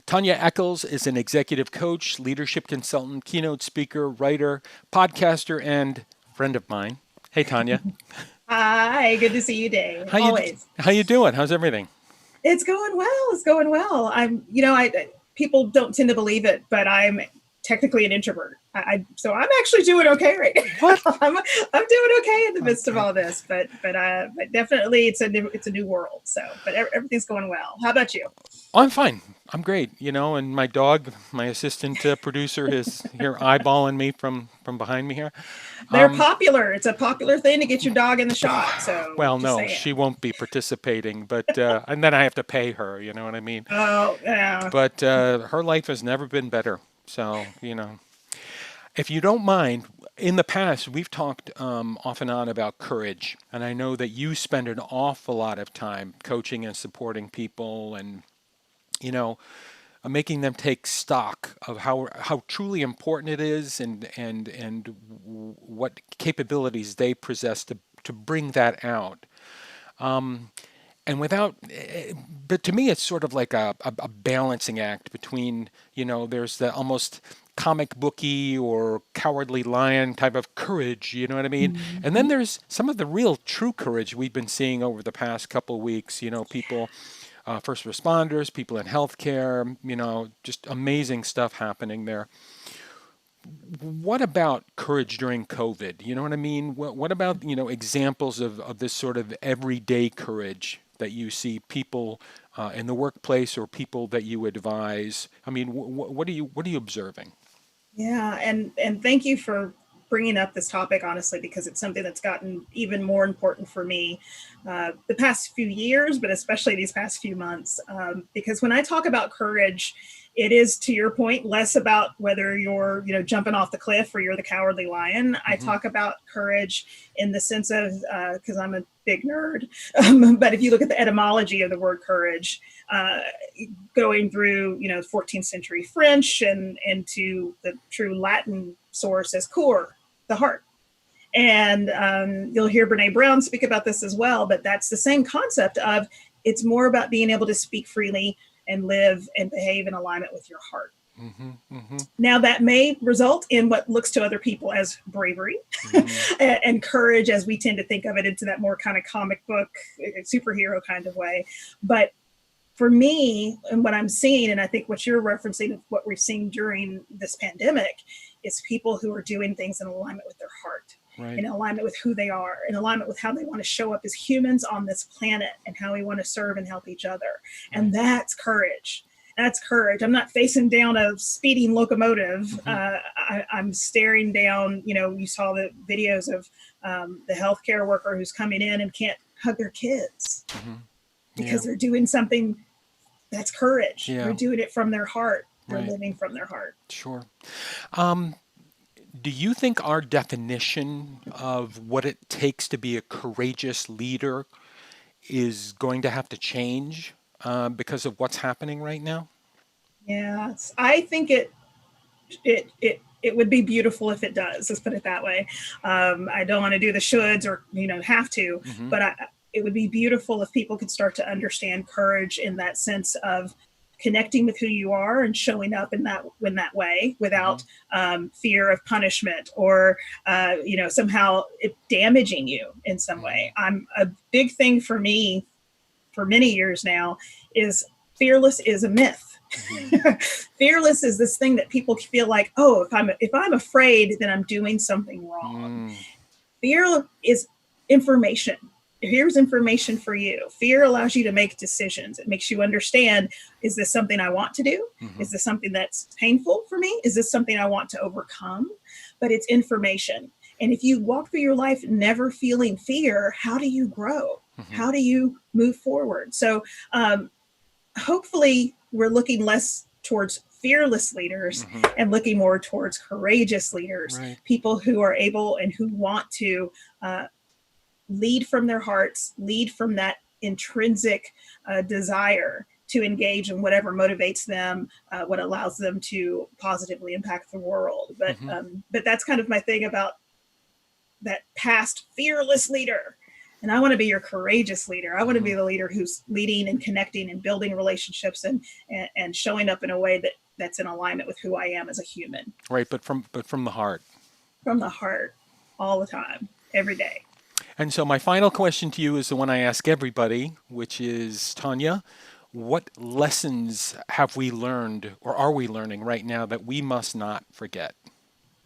Tonya Echols is an executive coach, leadership consultant, keynote speaker, writer, podcaster, and friend of mine. Hey, Tonya. Hi, good to see you, Dave. How you Always. how you doing? How's everything? It's going well. It's going well. People don't tend to believe it, but I'm technically an introvert. So I'm actually doing okay right What? now. I'm doing okay in the midst of Okay. all this, but definitely it's a new world. So, but everything's going well. How about you? Oh, I'm fine. I'm great. And my dog, my assistant producer, is here eyeballing me from behind me here. They're Um, popular. It's a popular thing to get your dog in the shot. So well, just no, saying. she won't be participating, but and then I have to pay her. You know what I mean? Oh yeah. But her life has never been better. So. If you don't mind, in the past, we've talked off and on about courage. And I know that you spend an awful lot of time coaching and supporting people and, you know, making them take stock of how truly important it is and what capabilities they possess to bring that out. Um, and without, but to me, it's sort of like a balancing act between, there's the almost comic booky or cowardly lion type of courage, you know what I mean? And then Mhm. there's some of the real true courage we've been seeing over the past couple of weeks, people, first responders, people in healthcare, just amazing stuff happening there. What about courage during COVID? You know what I mean? What about, examples of this sort of everyday courage that you see people in the workplace or people that you advise? I mean, what are you observing? Yeah, and thank you for bringing up this topic honestly because it's something that's gotten even more important for me the past few years, but especially these past few months. Because when I talk about courage, it is to your point less about whether you're jumping off the cliff or you're the cowardly lion. I Hmm. talk about courage in the sense of because I'm a big nerd, but if you look at the etymology of the word courage, uh, going through 14th century French and into the true Latin source as cor, the heart. And you'll hear Brene Brown speak about this as well, but that's the same concept of it's more about being able to speak freely and live and behave in alignment with your heart. Hmm. Hmm. Now, that may result in what looks to other people as bravery Hmm. and courage, as we tend to think of it, into that more kind of comic book, superhero kind of way. But for me and what I'm seeing, and I think what you're referencing, what we've seen during this pandemic, is people who are doing things in alignment with their heart, Right. in alignment with who they are, in alignment with how they want to show up as humans on this planet and how we want to serve and help each other. And Right. that's courage. That's courage. I'm not facing down a speeding locomotive. Hmm. I'm staring down, you saw the videos of the healthcare worker who's coming in and can't hug their kids Hmm. Yeah. because they're doing something that's courage. They're Yeah. doing it from their heart. They're Right. living from their heart. Sure. Um, do you think our definition of what it takes to be a courageous leader is going to have to change because of what's happening right now? Yeah, I think it would be beautiful if it does. Let's put it that way. I don't want to do the shoulds or have to, Hmm. but it would be beautiful if people could start to understand courage in that sense of connecting with who you are and showing up in that way Hmm. without fear of punishment or somehow it damaging you in some Hmm. way. I'm a big thing for me for many years now is fearless is a myth. Hmm. Fearless is this thing that people feel like, oh, if I'm afraid, then I'm doing something wrong. Mm. Fear is information. Here's information for you. Fear allows you to make decisions. It makes you understand, is this something I want to do? Hmm. Is this something that's painful for me? Is this something I want to overcome? But it's information. And if you walk through your life never feeling fear, how do you grow? Hmm. How do you move forward? So hopefully we're looking less towards fearless leaders Hmm. and looking more towards courageous leaders, Right. people who are able and who want to uh, lead from their hearts, lead from that intrinsic desire to engage in whatever motivates them, what allows them to positively impact the world. But Hmm. um, but that's kind of my thing about that past fearless leader. And I want to be your courageous leader. I want to Hmm. be the leader who's leading and connecting and building relationships and showing up in a way that's in alignment with who I am as a human, Right, but from the heart. from the heart, all the time, every day. And so my final question to you is the one I ask everybody, which is Tonya, what lessons have we learned or are we learning right now that we must not forget?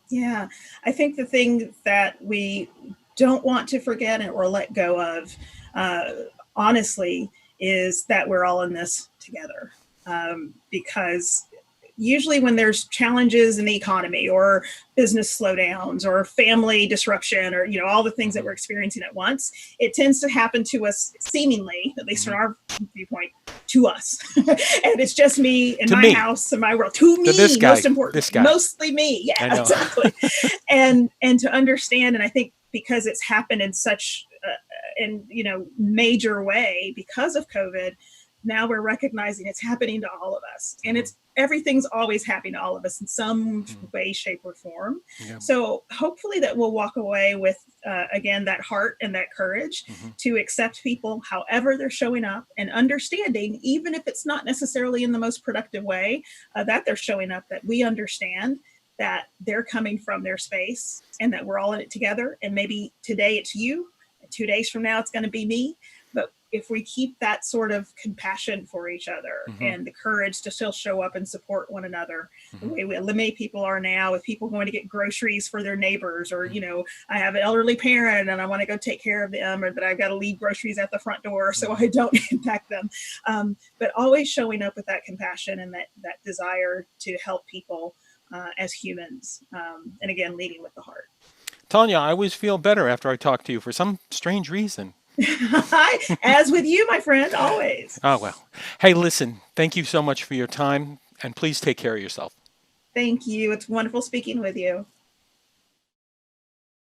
Yeah, I think the thing that we don't want to forget or let go of, uh, honestly, is that we're all in this together. Because usually when there's challenges in the economy or business slowdowns or family disruption or all the things that Hmm. we're experiencing at once, it tends to happen to us seemingly, at least from Hmm. our viewpoint, to us. And it's just me in To my me, house and my world, to to this me, most guy, importantly, this guy. mostly me. Yeah, I know. exactly. And to understand, and I think because it's happened in such in major way because of COVID, now we're recognizing it's happening to all of us, and Hmm. it's everything's always happening to all of us in some Hmm. way, shape, or form. Yeah. So hopefully that we'll walk away with again that heart and that courage Hmm. to accept people however they're showing up, and understanding, even if it's not necessarily in the most productive way, that they're showing up, that we understand that they're coming from their space and that we're all in it together. And maybe today it's you, and 2 days from now it's going to be me. But if we keep that sort of compassion for each other Hmm. and the courage to still show up and support one another, the Hmm. way many people are now, with people going to get groceries for their neighbors, or Hmm. I have an elderly parent and I want to go take care of them, or that I've got to leave groceries at the front door so Hmm. I don't impact them. But always showing up with that compassion and that desire to help people as humans, and again, leading with the heart. Tanya, I always feel better after I talk to you for some strange reason. As with you, my friend, always. Oh, well. Hey, listen, thank you so much for your time, and please take care of yourself. Thank you. It's wonderful speaking with you.